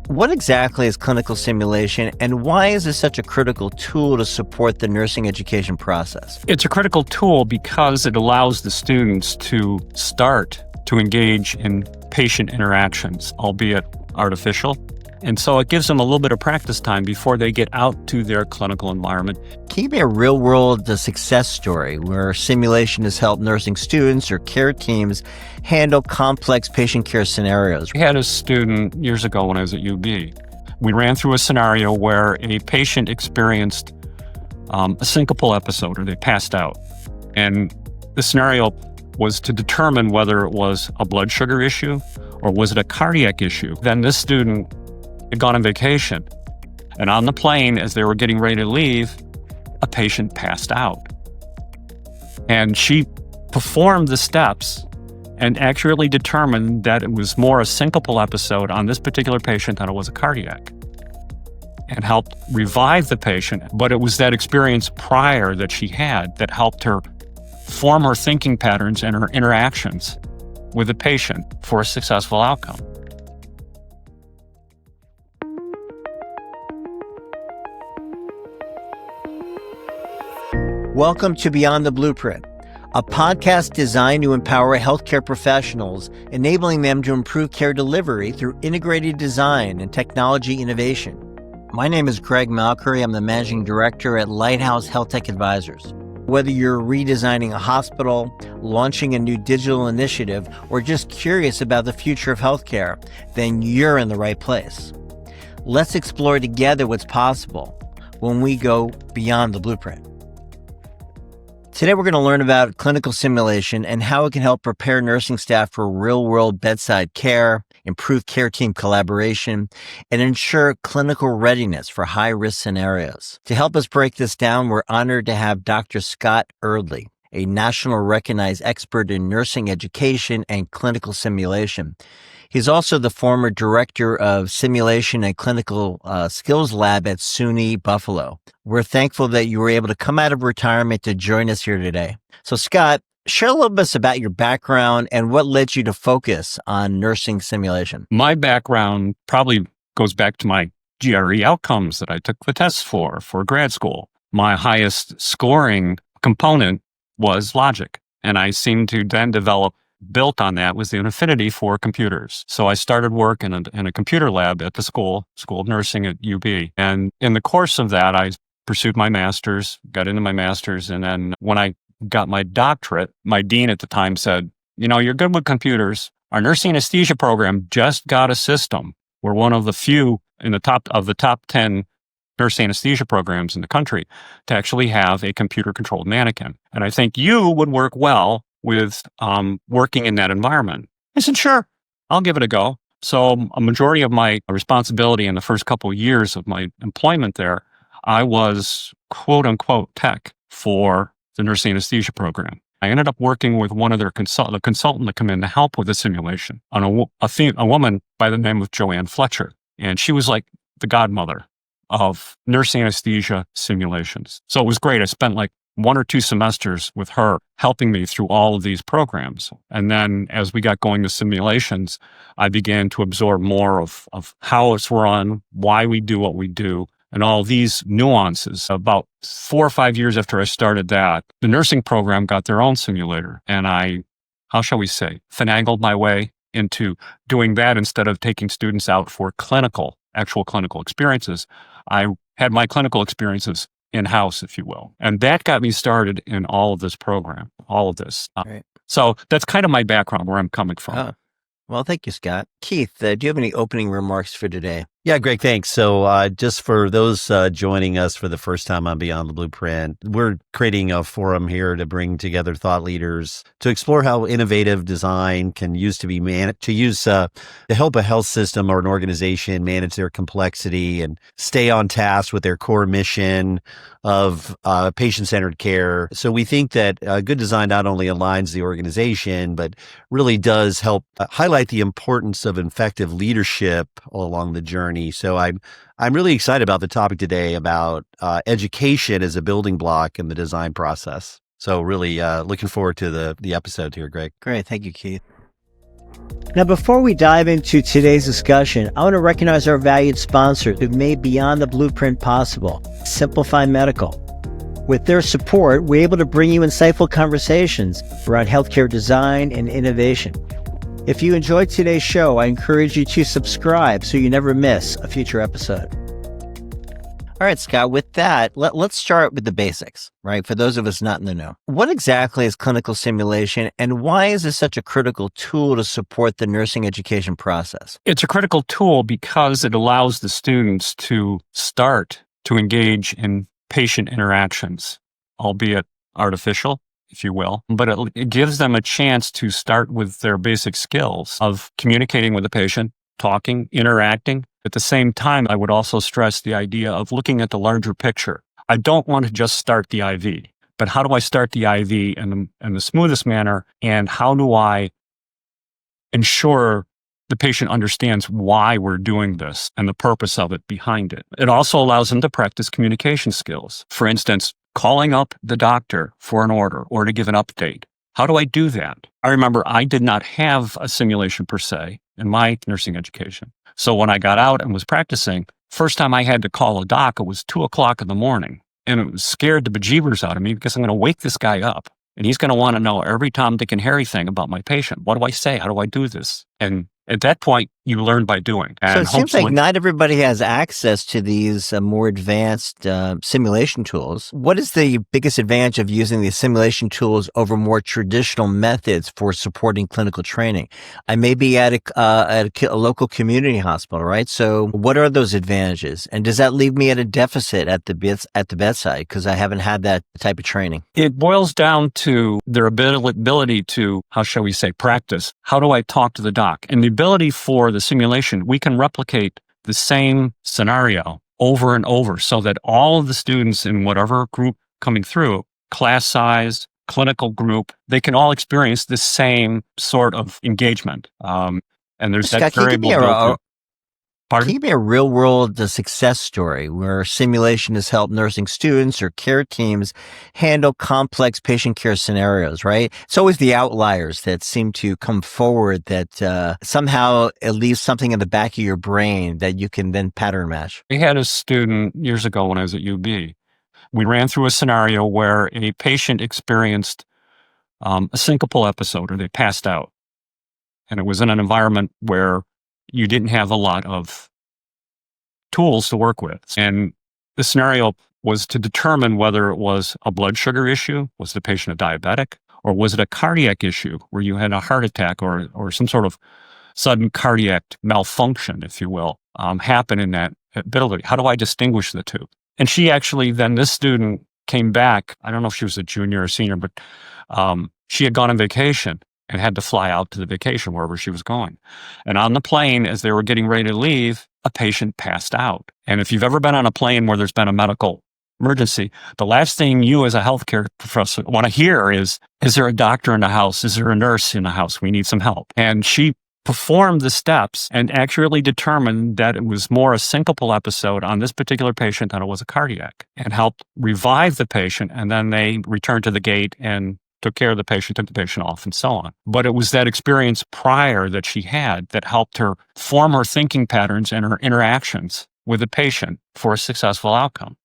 What exactly is clinical simulation, and why is this such a critical tool to support the nursing education process? It's a critical tool because it allows the students to start to engage in patient interactions, albeit artificial. And so it gives them a little bit of practice time before they get out to their clinical environment. Can you give me a real-world success story where simulation has helped nursing students or care teams handle complex patient care scenarios? We had a student years ago when I was at UB. We ran through a scenario where a patient experienced a syncopal episode, or they passed out. And the scenario was to determine whether it was a blood sugar issue or was it a cardiac issue. Then this student had gone on vacation. And on the plane, as they were getting ready to leave, a patient passed out. And she performed the steps and accurately determined that it was more a syncopal episode on this particular patient than it was a cardiac, and helped revive the patient. But it was that experience prior that she had that helped her form her thinking patterns and her interactions with the patient for a successful outcome. Welcome to Beyond the Blueprint, a podcast designed to empower healthcare professionals, enabling them to improve care delivery through integrated design and technology innovation. My name is Greg Malcury. I'm the Managing Director at Lighthouse Health Tech Advisors. Whether you're redesigning a hospital, launching a new digital initiative, or just curious about the future of healthcare, then you're in the right place. Let's explore together what's possible when we go beyond the blueprint. Today, we're going to learn about clinical simulation and how it can help prepare nursing staff for real-world bedside care, improve care team collaboration, and ensure clinical readiness for high-risk scenarios. To help us break this down, we're honored to have Dr. Scott Erdley, a national recognized expert in nursing education and clinical simulation. He's also the former director of simulation and clinical skills lab at SUNY Buffalo. We're thankful that you were able to come out of retirement to join us here today. So Scott, share a little bit about your background and what led you to focus on nursing simulation. My background probably goes back to my GRE outcomes that I took the tests for grad school. My highest scoring component was logic, and I seemed to then built on that was an affinity for computers. So I started work in a computer lab at the School of Nursing at UB. And in the course of that, I pursued my master's, got into my master's. And then when I got my doctorate, my dean at the time said, you're good with computers. Our nursing anesthesia program just got a system. We're one of the few in the top 10 nurse anesthesia programs in the country to actually have a computer-controlled mannequin. And I think you would work well with working in that environment. I said, sure, I'll give it a go. So a majority of my responsibility in the first couple of years of my employment there, I was quote unquote tech for the nurse anesthesia program. I ended up working with one of their consultant to come in to help with the simulation on a woman by the name of Joanne Fletcher. And she was like the godmother of nurse anesthesia simulations. So it was great. I spent like 1 or 2 semesters with her helping me through all of these programs. And then as we got going to simulations, I began to absorb more of how it's run, why we do what we do, and all these nuances. About 4 or 5 years after I started that, the nursing program got their own simulator. And I, how shall we say, finagled my way into doing that instead of taking students out for actual clinical experiences. I had my clinical experiences in-house, if you will. And that got me started in all of this program, all of this. Right. So that's kind of my background, where I'm coming from. Well, thank you, Scott. Keith, do you have any opening remarks for today? Yeah, Greg, thanks. So just for those joining us for the first time on Beyond the Blueprint, we're creating a forum here to bring together thought leaders to explore how innovative design can to help a health system or an organization manage their complexity and stay on task with their core mission of patient-centered care. So we think that good design not only aligns the organization, but really does help highlight the importance of effective leadership along the journey. So I'm really excited about the topic today about education as a building block in the design process. So really looking forward to the episode here, Greg. Great. Thank you, Keith. Now, before we dive into today's discussion, I want to recognize our valued sponsors who've made Beyond the Blueprint possible, Simplify Medical. With their support, we're able to bring you insightful conversations around healthcare design and innovation. If you enjoyed today's show, I encourage you to subscribe so you never miss a future episode. All right, Scott, with that, let's start with the basics, right? For those of us not in the know. What exactly is clinical simulation, and why is this such a critical tool to support the nursing education process? It's a critical tool because it allows the students to start to engage in patient interactions, albeit artificial, if you will, but it gives them a chance to start with their basic skills of communicating with the patient, talking, interacting. At the same time, I would also stress the idea of looking at the larger picture. I don't want to just start the IV, but how do I start the IV in the smoothest manner? And how do I ensure the patient understands why we're doing this and the purpose of it behind it? It also allows them to practice communication skills. For instance, calling up the doctor for an order or to give an update. How do I do that? I remember I did not have a simulation per se in my nursing education. So when I got out and was practicing, first time I had to call a doc, it was 2:00 in the morning. And it scared the bejeebers out of me because I'm going to wake this guy up. And he's going to want to know every Tom, Dick, and Harry thing about my patient. What do I say? How do I do this? And at that point, you learn by doing. And so it seems like not everybody has access to these more advanced simulation tools. What is the biggest advantage of using these simulation tools over more traditional methods for supporting clinical training? I may be at a local community hospital, right? So what are those advantages? And does that leave me at a deficit at the bedside because I haven't had that type of training? It boils down to their ability to, how shall we say, practice. How do I talk to the doc? And the ability for the simulation, we can replicate the same scenario over and over so that all of the students in whatever group coming through, class size, clinical group, they can all experience the same sort of engagement. And there's Scott, that variable. Can you give me a real world success story where simulation has helped nursing students or care teams handle complex patient care scenarios, right? It's always the outliers that seem to come forward that somehow it leaves something in the back of your brain that you can then pattern match. We had a student years ago when I was at UB. We ran through a scenario where a patient experienced a syncopal episode or they passed out. And it was in an environment where you didn't have a lot of tools to work with. And the scenario was to determine whether it was a blood sugar issue, was the patient a diabetic, or was it a cardiac issue where you had a heart attack or some sort of sudden cardiac malfunction, if you will, happen in that ability. How do I distinguish the two? And she actually, then this student came back, I don't know if she was a junior or senior, but she had gone on vacation and had to fly out to the vacation wherever she was going. And on the plane, as they were getting ready to leave, a patient passed out. And if you've ever been on a plane where there's been a medical emergency, the last thing you as a healthcare professor want to hear is there a doctor in the house? Is there a nurse in the house? We need some help. And she performed the steps and accurately determined that it was more a syncopal episode on this particular patient than it was a cardiac, and helped revive the patient. And then they returned to the gate and took care of the patient, took the patient off, and so on. But it was that experience prior that she had that helped her form her thinking patterns and her interactions with the patient for a successful outcome.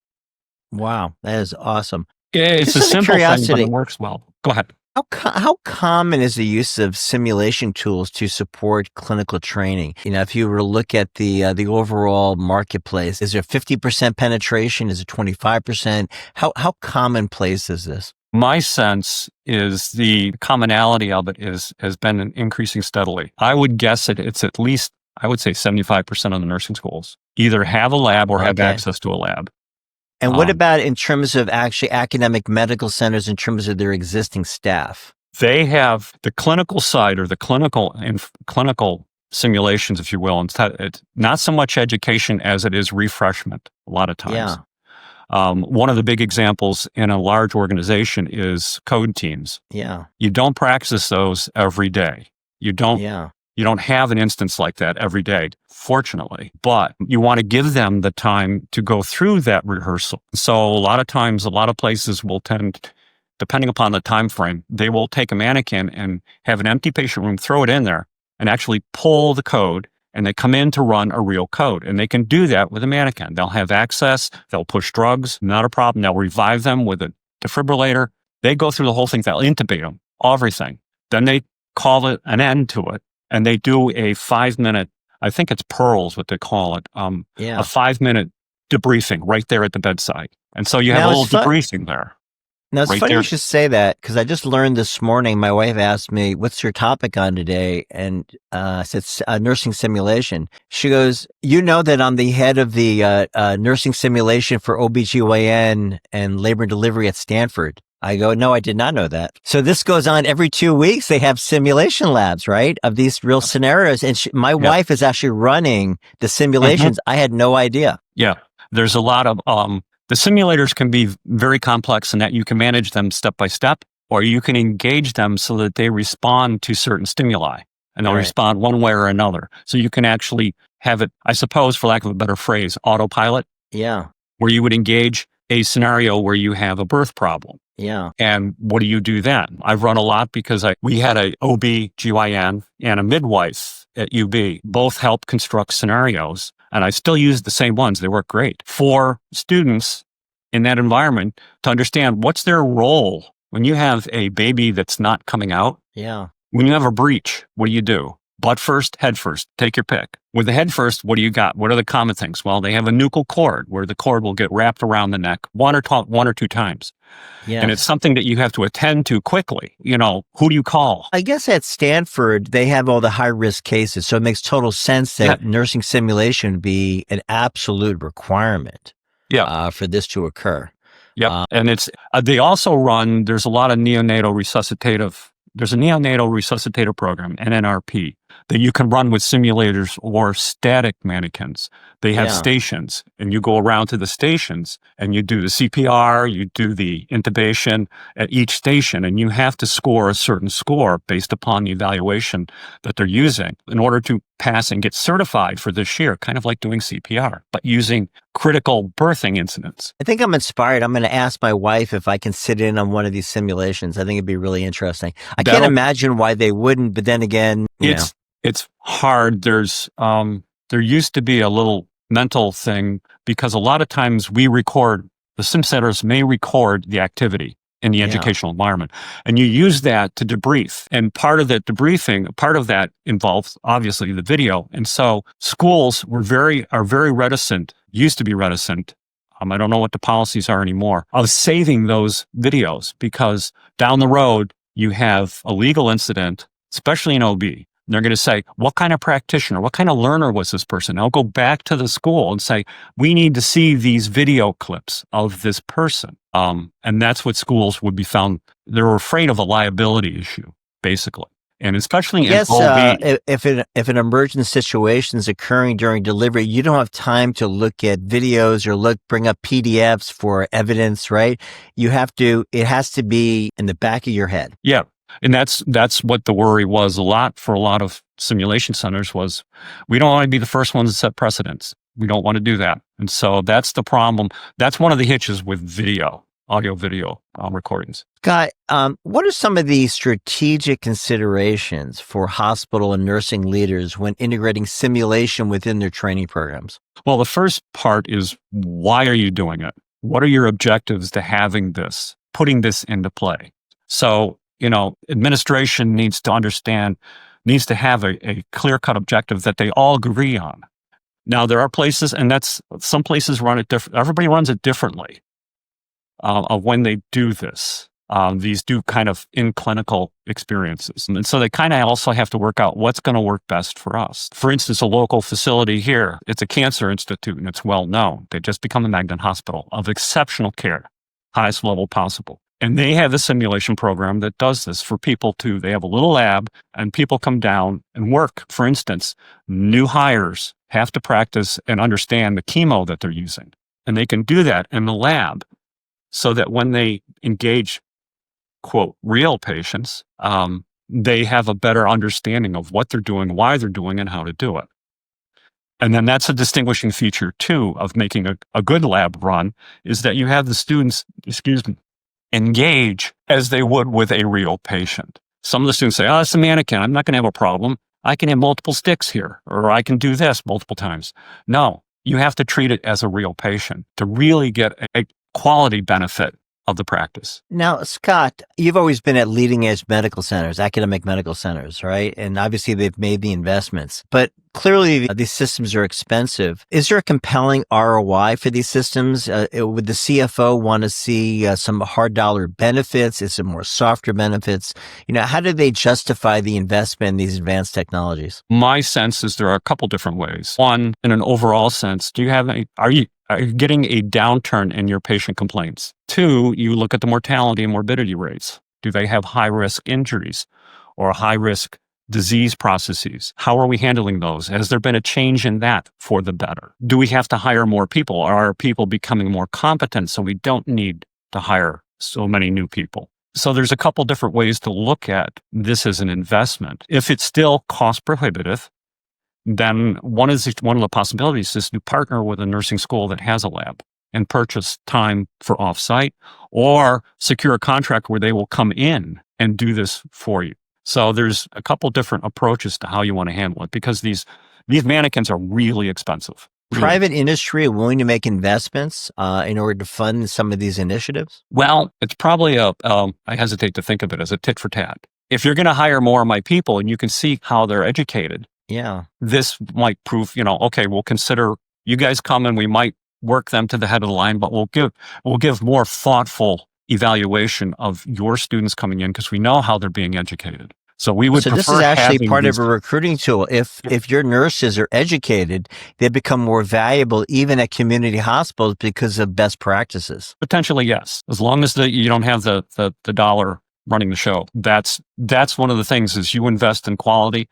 Wow, that is awesome. It's a simple thing, but it works well. Go ahead. How common is the use of simulation tools to support clinical training? You know, if you were to look at the overall marketplace, is there 50% penetration? Is it 25%? How commonplace is this? My sense is the commonality of it has been increasing steadily. I would guess it's at least, I would say 75% of the nursing schools either have a lab or have access to a lab. And what about in terms of actually academic medical centers in terms of their existing staff? They have the clinical side or the clinical simulations, if you will. It's not so much education as it is refreshment a lot of times. Yeah. One of the big examples in a large organization is code teams. Yeah. You don't practice those every day. You don't have an instance like that every day, fortunately, but you want to give them the time to go through that rehearsal. So a lot of times, a lot of places will tend, depending upon the time frame, they will take a mannequin and have an empty patient room, throw it in there, and actually pull the code, and they come in to run a real code. And they can do that with a mannequin. They'll have access. They'll push drugs. Not a problem. They'll revive them with a defibrillator. They go through the whole thing. They'll intubate them, everything. Then they call it an end to it. And they do a 5-minute, I think it's pearls, what they call it, a 5-minute debriefing right there at the bedside. And so you have a little debriefing there. Now, it's right funny there. you should say that, because I just learned this morning, my wife asked me, what's your topic on today? And I said, nursing simulation. She goes, you know that I'm the head of the nursing simulation for OBGYN and labor and delivery at Stanford. I go, no, I did not know that. So this goes on every 2 weeks. They have simulation labs, right, of these real scenarios. And my wife is actually running the simulations. I had no idea. Yeah. There's a lot of, the simulators can be very complex in that you can manage them step by step, or you can engage them so that they respond to certain stimuli, and they'll respond one way or another. So you can actually have it, I suppose, for lack of a better phrase, autopilot. Yeah. Where you would engage a scenario where you have a birth problem. Yeah. And what do you do then? I've run a lot because we had a OB-GYN and a midwife at UB, both help construct scenarios. And I still use the same ones. They work great for students in that environment to understand what's their role when you have a baby that's not coming out. Yeah. When you have a breach, what do? Butt first, head first, take your pick. With the head first, what do you got? What are the common things? Well, they have a nuchal cord where the cord will get wrapped around the neck one or two times. Yes. And it's something that you have to attend to quickly. You know, who do you call? I guess at Stanford, they have all the high-risk cases. So it makes total sense that nursing simulation would be an absolute requirement for this to occur. Yep. And it's they also run, there's a lot of neonatal resuscitator program, NNRP, that you can run with simulators or static mannequins. They have stations, and you go around to the stations and you do the CPR, you do the intubation at each station, and you have to score a certain score based upon the evaluation that they're using in order to pass and get certified for this year, kind of like doing CPR, but using critical birthing incidents. I think I'm inspired. I'm going to ask my wife if I can sit in on one of these simulations. I think it'd be really interesting. I can't imagine why they wouldn't, but then again, it's hard. There used to be a little mental thing because a lot of times the sim centers may record the activity in the educational environment, and you use that to debrief. And part of that debriefing, part of that involves obviously the video. And so schools are very reticent, used to be reticent. I don't know what the policies are anymore, of saving those videos, because down the road you have a legal incident, especially in OB. They're going to say, what kind of practitioner, what kind of learner was this person? I'll go back to the school and say, we need to see these video clips of this person. And that's what schools would be found. They're afraid of a liability issue, basically. And especially in OB. If an emergent situation is occurring during delivery, you don't have time to look at videos or bring up PDFs for evidence, right? It has to be in the back of your head. Yeah. And that's what the worry was for a lot of simulation centers was, we don't want to be the first ones to set precedents. We don't want to do that. And so that's the problem. That's one of the hitches with audio video recordings. Scott, what are some of the strategic considerations for hospital and nursing leaders when integrating simulation within their training programs? Well, the first part is, why are you doing it? What are your objectives to putting this into play? So, administration needs to have a clear-cut objective that they all agree on. Now, there are places, and some places run it different. Everybody runs it differently of when they do this. These do kind of in clinical experiences. And so they kind of also have to work out what's going to work best for us. For instance, a local facility here, it's a cancer institute, and it's well known. They just become a magnet hospital of exceptional care, highest level possible. And they have a simulation program that does this for people too. They have a little lab, and people come down and work. For instance, new hires have to practice and understand the chemo that they're using. And they can do that in the lab so that when they engage, quote, real patients, they have a better understanding of what they're doing, why they're doing, and how to do it. And then that's a distinguishing feature too of making a good lab run, is that you have the students, engage as they would with a real patient. Some of the students say, it's a mannequin, I'm not going to have a problem. I can have multiple sticks here, or I can do this multiple times. No, you have to treat it as a real patient to really get a quality benefit of the practice. Now, Scott, you've always been at leading edge medical centers, academic medical centers, right? And obviously they've made the investments, but clearly these systems are expensive. Is there a compelling ROI for these systems? Would the CFO want to see some hard dollar benefits? Is it more softer benefits? How do they justify the investment in these advanced technologies? My sense is there are a couple different ways. One, in an overall sense, are you getting a downturn in your patient complaints? Two, you look at the mortality and morbidity rates. Do they have high-risk injuries or high-risk disease processes? How are we handling those? Has there been a change in that for the better? Do we have to hire more people? Are people becoming more competent so we don't need to hire so many new people? So there's a couple different ways to look at this as an investment. If it's still cost prohibitive, then one of the possibilities is to partner with a nursing school that has a lab and purchase time for offsite, or secure a contract where they will come in and do this for you. So there's a couple different approaches to how you want to handle it, because these mannequins are really expensive. Really. Private industry are willing to make investments in order to fund some of these initiatives? Well, it's probably I hesitate to think of it as a tit for tat. If you're going to hire more of my people and you can see how they're educated, yeah, this might prove, okay, we'll consider you guys come and we might work them to the head of the line, but we'll give more thoughtful evaluation of your students coming in because we know how they're being educated. So we would. So this is actually part of a recruiting tool. If your nurses are educated, they become more valuable even at community hospitals because of best practices. Potentially, yes, as long as you don't have the dollar running the show. That's one of the things is you invest in quality,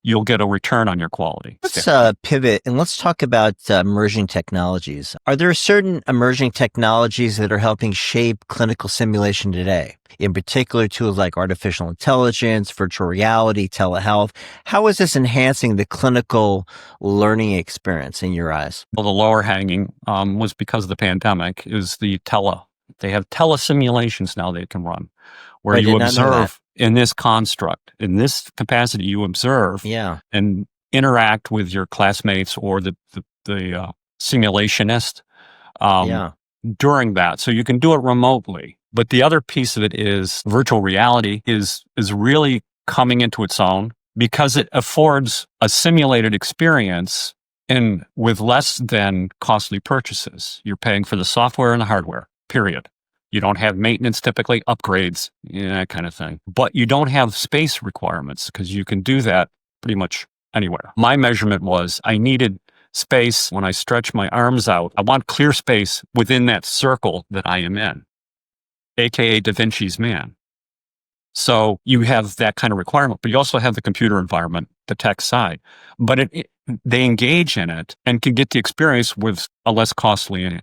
you'll get a return on your quality. Let's pivot and let's talk about emerging technologies. Are there certain emerging technologies that are helping shape clinical simulation today? In particular, tools like artificial intelligence, virtual reality, telehealth. How is this enhancing the clinical learning experience in your eyes? Well, the lower hanging was because of the pandemic is they have telesimulations now they can run where you observe in this construct, in this capacity, you observe and interact with your classmates or the simulationist during that. So you can do it remotely. But the other piece of it is virtual reality is really coming into its own because it affords a simulated experience and with less than costly purchases. You're paying for the software and the hardware, period. You don't have maintenance, typically upgrades, that kind of thing. But you don't have space requirements because you can do that pretty much anywhere. My measurement was I needed space when I stretch my arms out. I want clear space within that circle that I am in, AKA Da Vinci's man. So you have that kind of requirement, but you also have the computer environment, the tech side. But they engage in it and can get the experience with a less costly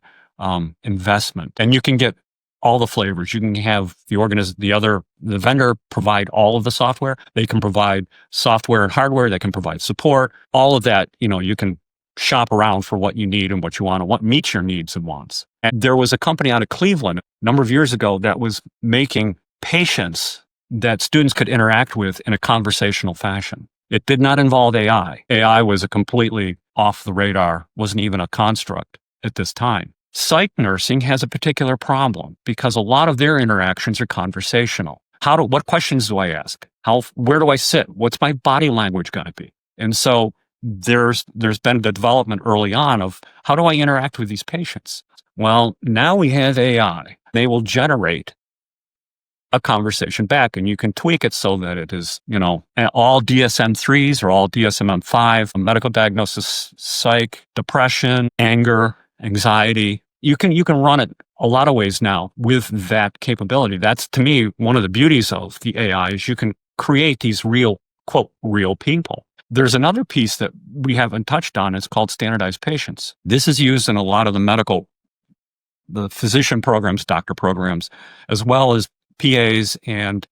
investment. And you can get all the flavors. You can have the vendor provide all of the software. They can provide software and hardware. They can provide support. All of that, you can shop around for what you need and what you want and what meets your needs and wants. And there was a company out of Cleveland a number of years ago that was making patients that students could interact with in a conversational fashion. It did not involve AI. AI was a completely off the radar, wasn't even a construct at this time. Psych nursing has a particular problem because a lot of their interactions are conversational. What questions do I ask? Where do I sit? What's my body language going to be? And so there's been the development early on of how do I interact with these patients? Well, now we have AI. They will generate a conversation back and you can tweak it so that it is, all DSM-3s or all DSM-5, medical diagnosis, psych, depression, anger, anxiety. You can run it a lot of ways now with that capability. That's, to me, one of the beauties of the AI is you can create these real, quote, real people. There's another piece that we haven't touched on. It's called standardized patients. This is used in a lot of the physician programs, doctor programs, as well as PAs and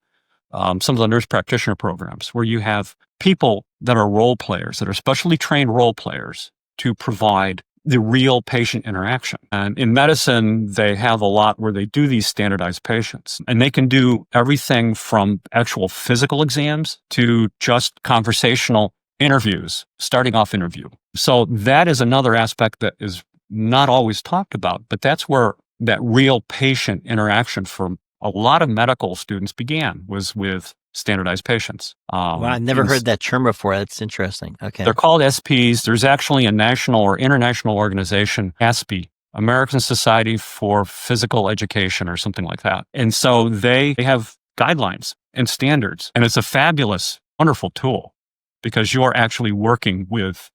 some of the nurse practitioner programs where you have people that are role players, that are specially trained role players to provide the real patient interaction. And in medicine, they have a lot where they do these standardized patients, and they can do everything from actual physical exams to just conversational interviews, starting off interview. So that is another aspect that is not always talked about, but that's where that real patient interaction for a lot of medical students began, was with standardized patients. Wow, I've never heard that term before. That's interesting. Okay. They're called SPs. There's actually a national or international organization, ASPE, American Society for Physical Education or something like that. And so they have guidelines and standards, and it's a fabulous, wonderful tool because you're actually working with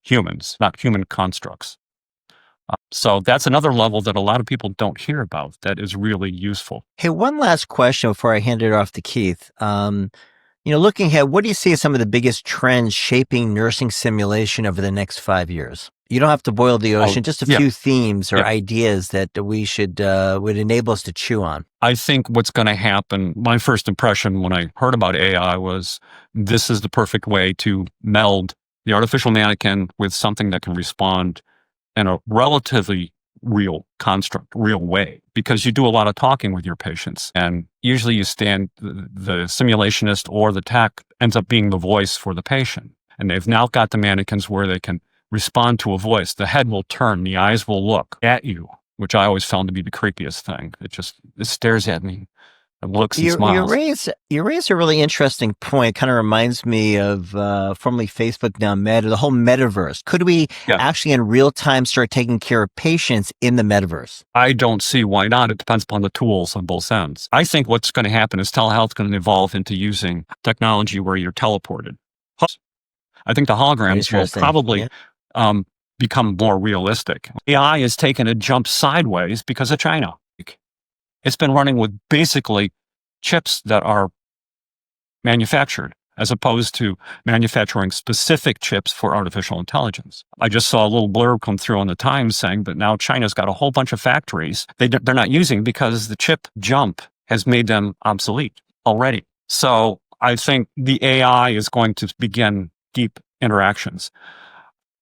humans, not human constructs. So that's another level that a lot of people don't hear about that is really useful. Hey, one last question before I hand it off to Keith. Looking ahead, what do you see as some of the biggest trends shaping nursing simulation over the next 5 years? You don't have to boil the ocean, just a few themes or ideas that we would enable us to chew on. I think what's going to happen, my first impression when I heard about AI was this is the perfect way to meld the artificial mannequin with something that can respond in a relatively real construct, real way, because you do a lot of talking with your patients. And usually the simulationist or the tech ends up being the voice for the patient. And they've now got the mannequins where they can respond to a voice. The head will turn, the eyes will look at you, which I always found to be the creepiest thing. It stares at me. It looks and smiles. You raise a really interesting point. Kind of reminds me of formerly Facebook, now Meta, the whole Metaverse. Could we actually in real time start taking care of patients in the Metaverse? I don't see why not. It depends upon the tools on both ends. I think what's going to happen is telehealth is going to evolve into using technology where you're teleported. I think the holograms will probably become more realistic. AI has taken a jump sideways because of China. It's been running with basically chips that are manufactured as opposed to manufacturing specific chips for artificial intelligence. I just saw a little blurb come through on the Times saying that now China's got a whole bunch of factories they're not using because the chip jump has made them obsolete already. So I think the AI is going to begin deep interactions.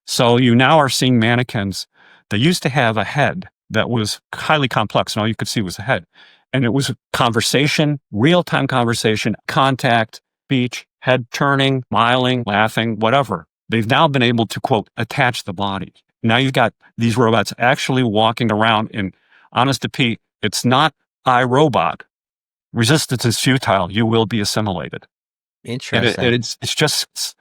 So you now are seeing mannequins that used to have a head that was highly complex, and all you could see was the head. And it was conversation, real-time conversation, contact, speech, head turning, smiling, laughing, whatever. They've now been able to, quote, attach the body. Now you've got these robots actually walking around, and honest to Pete, it's not iRobot. Resistance is futile. You will be assimilated. Interesting. It's just,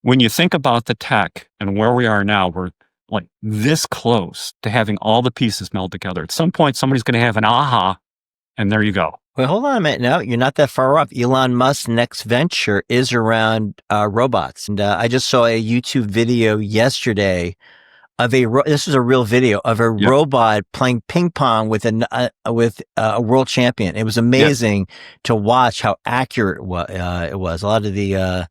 when you think about the tech and where we are now, we're like this close to having all the pieces meld together. At some point, somebody's going to have an aha, and there you go. Well, hold on a minute. No, you're not that far off. Elon Musk's next venture is around robots. And I just saw a YouTube video yesterday of this was a real video of a robot playing ping pong with a world champion. It was amazing to watch how accurate it was. A lot of the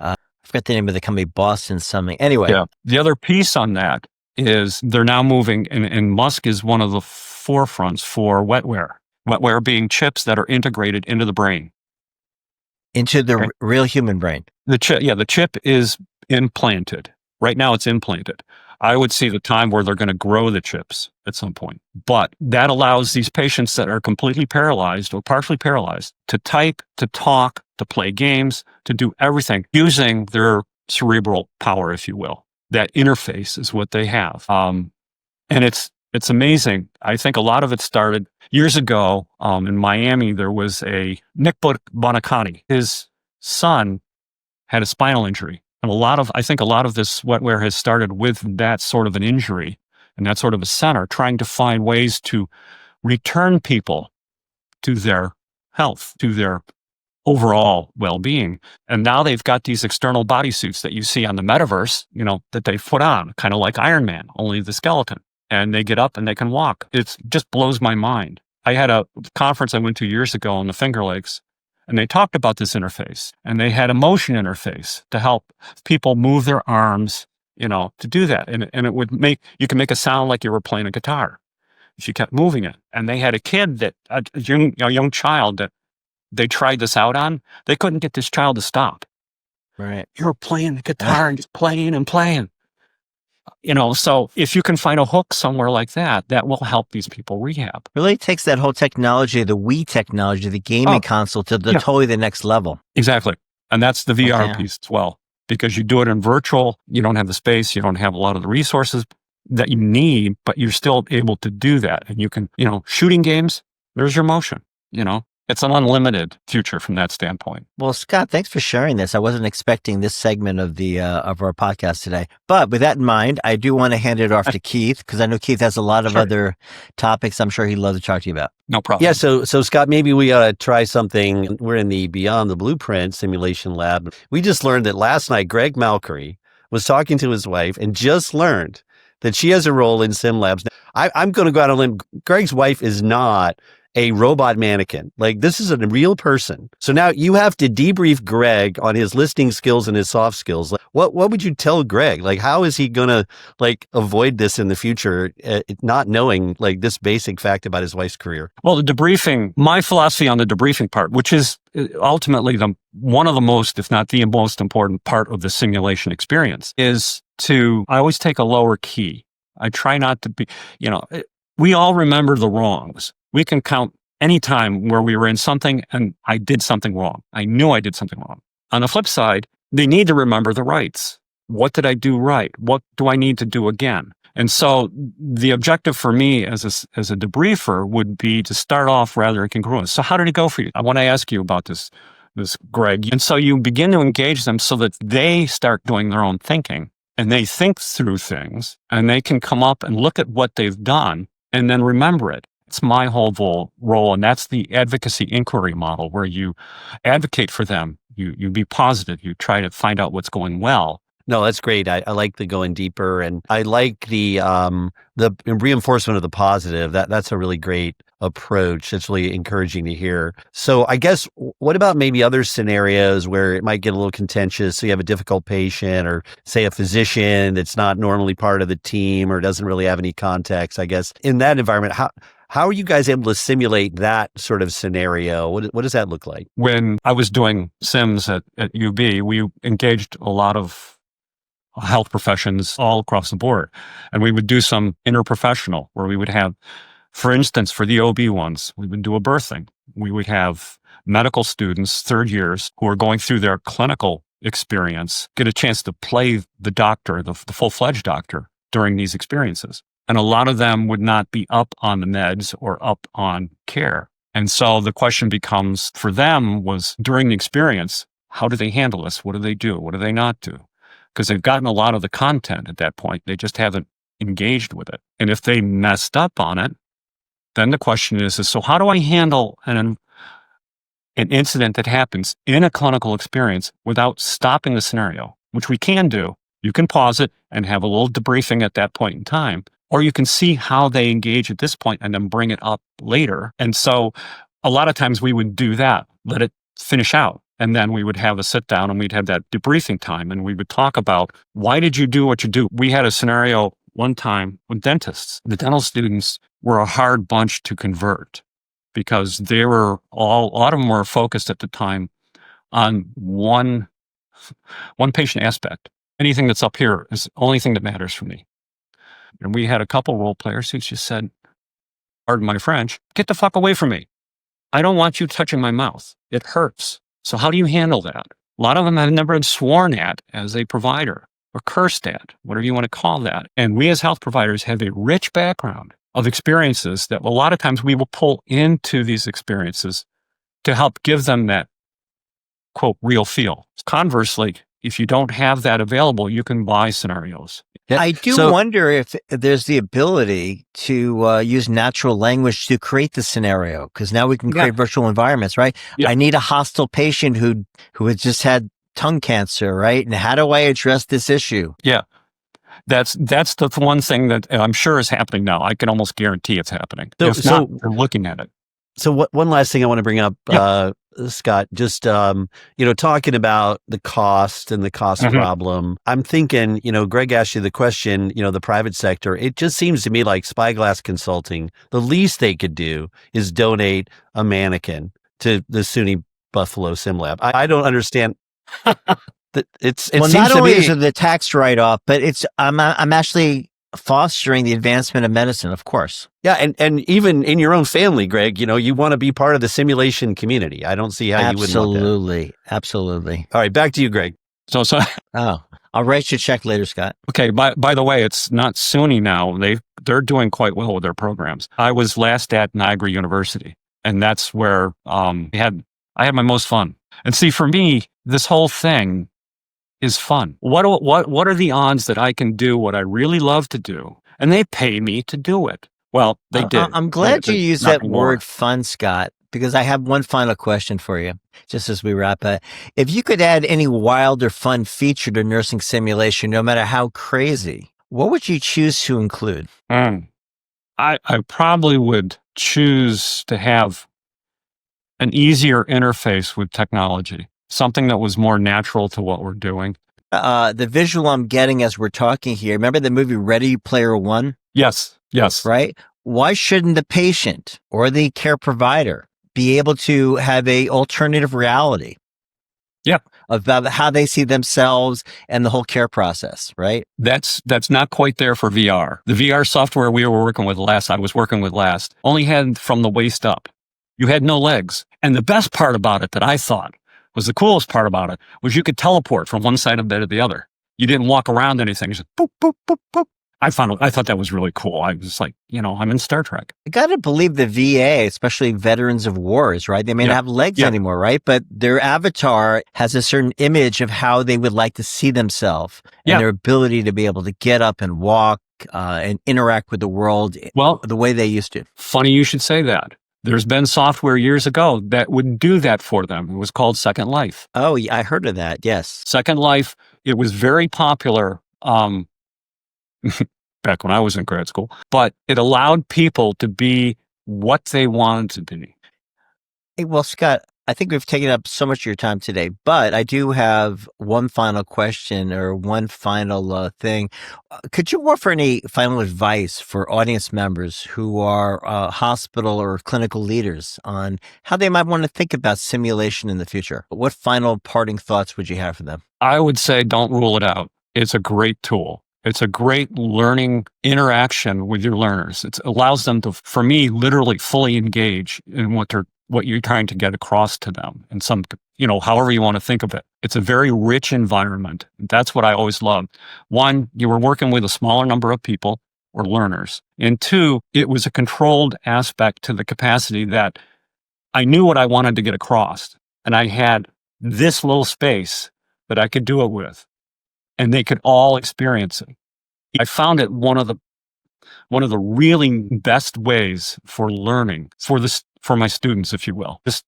I forgot the name of the company, Boston something. Anyway. Yeah. The other piece on that is they're now moving, and Musk is one of the forefronts for Wetware. Wetware being chips that are integrated into the brain. Into the real human brain. The chip is implanted. Right now it's implanted. I would see the time where they're going to grow the chips at some point. But that allows these patients that are completely paralyzed or partially paralyzed to type, to talk, to play games, to do everything using their cerebral power, if you will. That interface is what they have. And it's amazing. I think a lot of it started years ago in Miami. There was Nick Bonaccani. His son had a spinal injury. And I think a lot of this Wetware has started with that sort of an injury and that sort of a center, trying to find ways to return people to their health, to their overall well-being. And now they've got these external bodysuits that you see on the Metaverse, that they put on, kind of like Iron Man, only the skeleton. And they get up and they can walk. It just blows my mind. I had a conference I went to years ago on the Finger Lakes, and they talked about this interface, and they had a motion interface to help people move their arms, to do that. And it would you can make a sound like you were playing a guitar if you kept moving it. And they had a kid a young child that they tried this out on. They couldn't get this child to stop. Right. You were playing the guitar and just playing and playing. So if you can find a hook somewhere like that, that will help these people rehab. Really takes that whole technology, the Wii technology, the gaming console to totally the next level. Exactly. And that's the VR piece as well, because you do it in virtual. You don't have the space. You don't have a lot of the resources that you need, but you're still able to do that. And you can, shooting games, there's your motion, It's an unlimited future from that standpoint. Well, Scott, thanks for sharing this. I wasn't expecting this segment of the of our podcast today. But with that in mind, I do want to hand it off to Keith, because I know Keith has a lot of other topics I'm sure he'd love to talk to you about. No problem. Yeah, so Scott, maybe we ought to try something. We're in the Beyond the Blueprint simulation lab. We just learned that last night, Greg Malkery was talking to his wife and just learned that she has a role in sim labs. I'm going to go out on a limb. Greg's wife is not a robot mannequin. Like, this is a real person. So now you have to debrief Greg on his listening skills and his soft skills. Like, what would you tell Greg? Like, how is he going to avoid this in the future, not knowing this basic fact about his wife's career? Well, the debriefing, my philosophy on the debriefing part, which is ultimately one of the most, if not the most important part of the simulation experience, is I always take a lower key. I try not to be, we all remember the wrongs. We can count any time where we were in something and I did something wrong. I knew I did something wrong. On the flip side, they need to remember the rights. What did I do right? What do I need to do again? And so the objective for me as a debriefer would be to start off rather incongruous. So how did it go for you? I want to ask you about this, Greg. And so you begin to engage them so that they start doing their own thinking and they think through things and they can come up and look at what they've done and then remember it. It's my whole role, and that's the advocacy inquiry model, where you advocate for them. You be positive. You try to find out what's going well. No, that's great. I like the going deeper, and I like the reinforcement of the positive. That's a really great approach. It's really encouraging to hear. So I guess, what about maybe other scenarios where it might get a little contentious? So you have a difficult patient, or say a physician that's not normally part of the team or doesn't really have any context. I guess in that environment, how are you guys able to simulate that sort of scenario? What does that look like? When I was doing sims at UB, we engaged a lot of health professions all across the board. And we would do some interprofessional, where we would have, for instance, for the OB ones, we would do a birthing. We would have medical students, third years, who are going through their clinical experience, get a chance to play the doctor, the full-fledged doctor, during these experiences. And a lot of them would not be up on the meds or up on care. And so the question becomes, for them, was during the experience, how do they handle this? What do they do? What do they not do? Because they've gotten a lot of the content at that point. They just haven't engaged with it. And if they messed up on it, then the question is so how do I handle an incident that happens in a clinical experience without stopping the scenario, which we can do. You can pause it and have a little debriefing at that point in time, or you can see how they engage at this point and then bring it up later. And so a lot of times we would do that, let it finish out. And then we would have a sit down and we'd have that debriefing time and we would talk about, why did you do what you do? We had a scenario one time with dentists. The dental students were a hard bunch to convert because they were a lot of them were focused at the time on one patient aspect. Anything that's up here is the only thing that matters for me. And we had a couple role players who just said, pardon my French, get the fuck away from me. I don't want you touching my mouth. It hurts. So how do you handle that? A lot of them have never been sworn at as a provider or cursed at, whatever you want to call that. And we as health providers have a rich background of experiences that a lot of times we will pull into these experiences to help give them that, quote, real feel. Conversely, if you don't have that available, you can buy scenarios. Yeah. I do wonder if there's the ability to use natural language to create the scenario, because now we can create virtual environments, right? Yeah. I need a hostile patient who has just had tongue cancer, right? And how do I address this issue? Yeah. That's the one thing that I'm sure is happening now. I can almost guarantee it's happening. If not, we're looking at it. So one last thing I want to bring up, Scott, just, talking about the cost and the cost problem. I'm thinking, Greg asked you the question, the private sector, it just seems to me like Spyglass Consulting, the least they could do is donate a mannequin to the SUNY Buffalo Sim Lab. I don't understand. It Well, seems not to only me is it the tax write-off, but I'm actually fostering the advancement of medicine, of course. yeah, and even in your own family, Greg, you want to be part of the simulation community. I don't see how you wouldn't want that. Absolutely. Absolutely. All right, back to you, Greg. So Oh, I'll write you a check later, Scott. okay. By the way, it's not SUNY now. They're doing quite well with their programs. I was last at Niagara University, and that's where I had my most fun. And see, for me, this whole thing is fun. What are the odds that I can do what I really love to do, and they pay me to do it? Well, they did. I'm glad you used not that anymore. word fun, Scott, because I have one final question for you, just as we wrap up. If you could add any wild or fun feature to nursing simulation, no matter how crazy, what would you choose to include? I probably would choose to have an easier interface with technology, something that was more natural to what we're doing. The visual I'm getting as we're talking here, remember the movie Ready Player One? Yes. Right? Why shouldn't the patient or the care provider be able to have a alternative reality? Yeah. About how they see themselves and the whole care process, right? That's not quite there for VR. The VR software I was working with last, only had from the waist up. You had no legs. And the best part about it that I thought was the coolest part about it was you could teleport from one side of the bed to the other. You didn't walk around anything. You just boop, boop, boop, boop. I thought that was really cool. I was like, I'm in Star Trek. I got to believe the VA, especially veterans of wars, right? They may not have legs anymore, right? But their avatar has a certain image of how they would like to see themselves and their ability to be able to get up and walk and interact with the world the way they used to. Funny you should say that. There's been software years ago that would do that for them. It was called Second Life. Oh, yeah, I heard of that. Yes. Second Life, it was very popular back when I was in grad school, but it allowed people to be what they wanted to be. Hey, well, Scott, I think we've taken up so much of your time today, but I do have one final question or one final thing. Could you offer any final advice for audience members who are hospital or clinical leaders on how they might want to think about simulation in the future? What final parting thoughts would you have for them? I would say don't rule it out. It's a great tool. It's a great learning interaction with your learners. It allows them to, for me, literally fully engage in what you're trying to get across to them in some, however you want to think of it. It's a very rich environment. That's what I always loved. One, you were working with a smaller number of people or learners. And two, it was a controlled aspect to the capacity that I knew what I wanted to get across. And I had this little space that I could do it with. And they could all experience it. I found it one of the really best ways for learning for my students, if you will. Just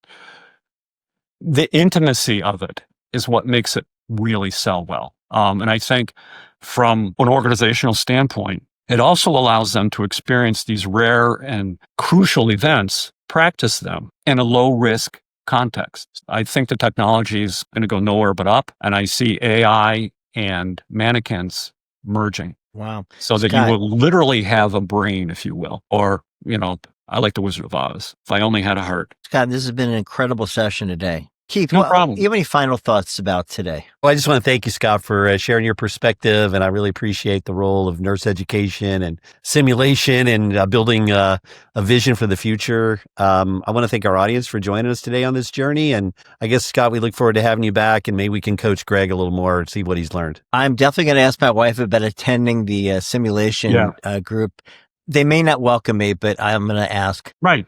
the intimacy of it is what makes it really sell well. And I think from an organizational standpoint, it also allows them to experience these rare and crucial events, practice them in a low risk context. I think the technology is going to go nowhere but up, and I see AI and mannequins merging. Wow. So that you will literally have a brain, if you will. Or, I like the Wizard of Oz. If I only had a heart. Scott, this has been an incredible session today. Keith, no problem. Do you have any final thoughts about today? Well, I just want to thank you, Scott, for sharing your perspective. And I really appreciate the role of nurse education and simulation and building a vision for the future. I want to thank our audience for joining us today on this journey. And I guess, Scott, we look forward to having you back, and maybe we can coach Greg a little more and see what he's learned. I'm definitely going to ask my wife about attending the simulation group. They may not welcome me, but I'm going to ask. Right.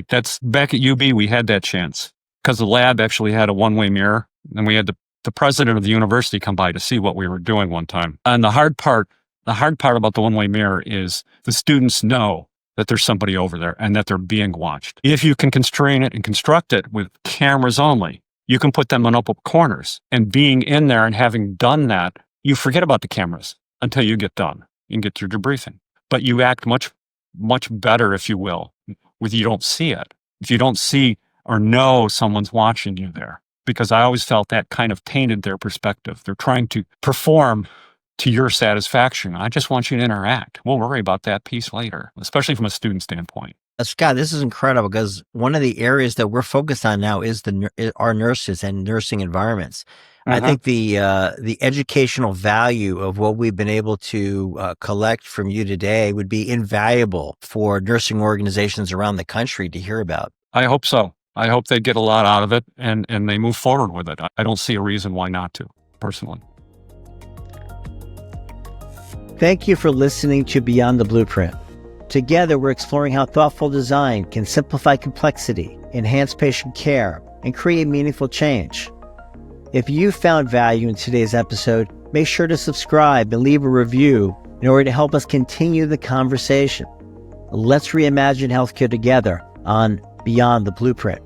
That's back at UB. We had that chance because the lab actually had a one-way mirror, and we had the president of the university come by to see what we were doing one time. And the hard part about the one-way mirror is the students know that there's somebody over there and that they're being watched. If you can constrain it and construct it with cameras only, you can put them in open corners. And being in there and having done that, you forget about the cameras until you get done and get your debriefing. But you act much, much better, if you will, with you don't see it. If you don't see or know someone's watching you there, because I always felt that kind of tainted their perspective. They're trying to perform to your satisfaction. I just want you to interact. We'll worry about that piece later, especially from a student standpoint. Scott, this is incredible because one of the areas that we're focused on now is our nurses and nursing environments. I think the educational value of what we've been able to collect from you today would be invaluable for nursing organizations around the country to hear about. I hope so. I hope they get a lot out of it and they move forward with it. I don't see a reason why not to, personally. Thank you for listening to Beyond the Blueprint. Together, we're exploring how thoughtful design can simplify complexity, enhance patient care, and create meaningful change. If you found value in today's episode, make sure to subscribe and leave a review in order to help us continue the conversation. Let's reimagine healthcare together on Beyond the Blueprint.